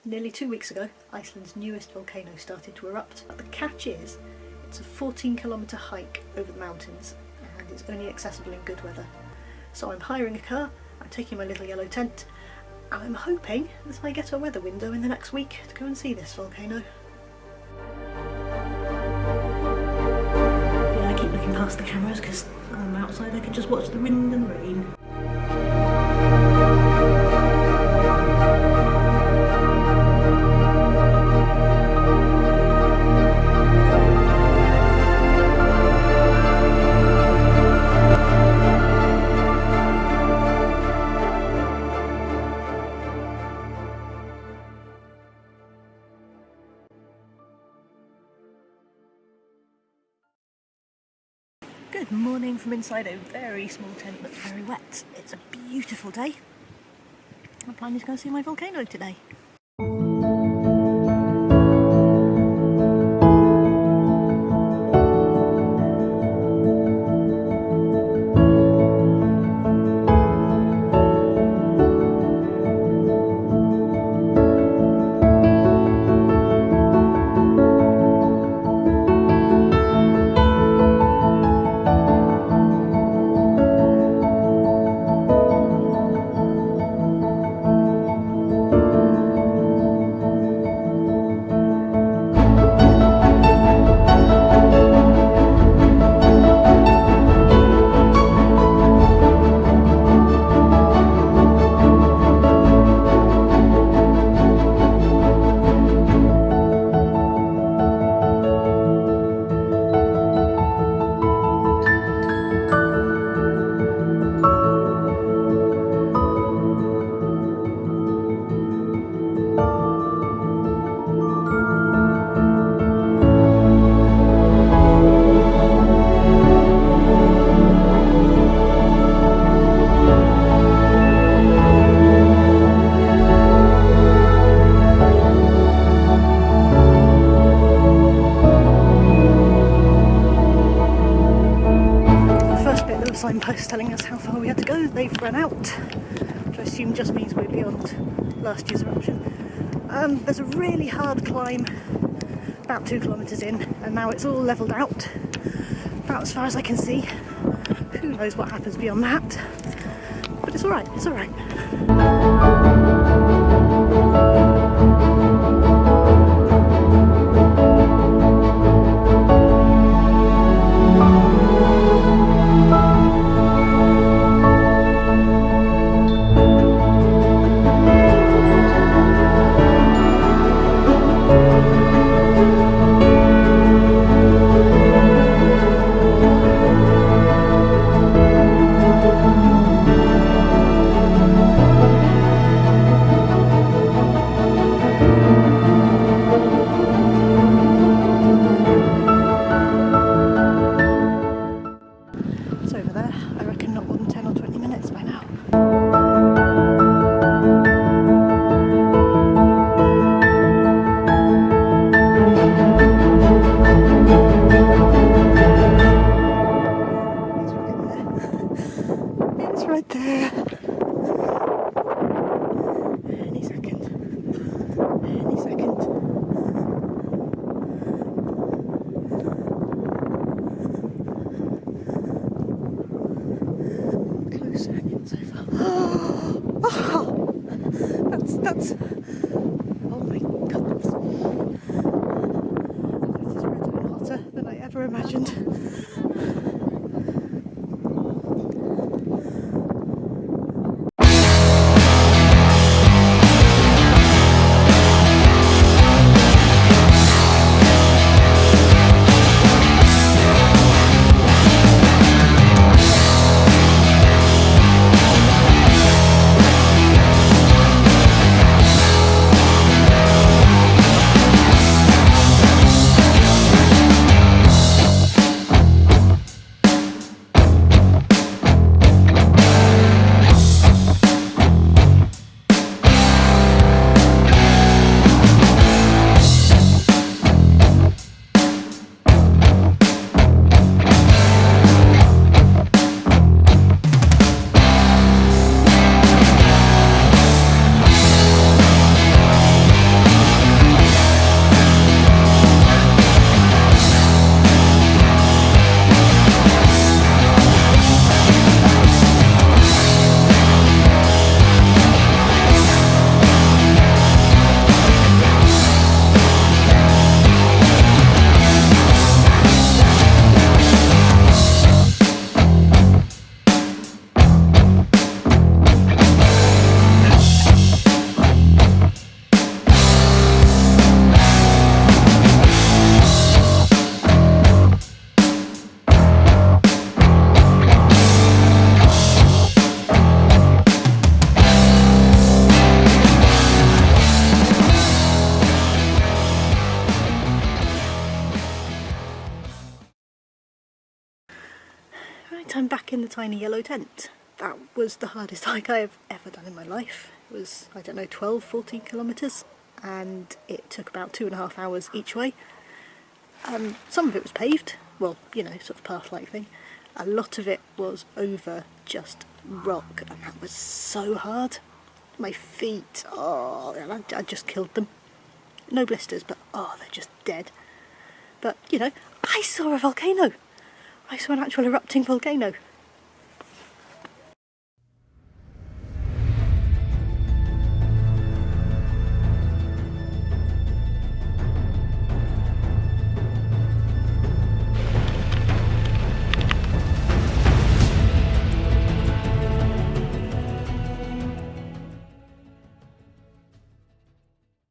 Nearly 2 weeks ago, Iceland's newest volcano started to erupt, but the catch is it's a 14-kilometre hike over the mountains and it's only accessible in good weather. So I'm hiring a car, I'm taking my little yellow tent, and I'm hoping that I get a weather window in the next week to go and see this volcano. Yeah, I keep looking past the cameras because I'm outside, I can just watch the wind and rain. Good morning from inside a very small tent that's very wet. It's a beautiful day. My plan is to go see my volcano today. Signpost telling us how far we had to go. They've run out, which I assume just means we're beyond last year's eruption. There's a really hard climb about 2 kilometres in, and now it's all levelled out about as far as I can see. Who knows what happens beyond that, but it's alright, it's alright. Right there. Any second. Any second. Close second so far. Oh, that's. Oh my goodness. This is redder and hotter than I ever imagined. moment I'm back in the tiny yellow tent. That was the hardest hike I have ever done in my life. It was, I don't know, 12, 14 kilometres, and it took about 2.5 hours each way. Some of it was paved, well, you know, sort of path-like thing. A lot of it was over just rock, and that was so hard. My feet, oh, I just killed them. No blisters, but oh, they're just dead. But, you know, I saw a volcano. I saw an actual erupting volcano.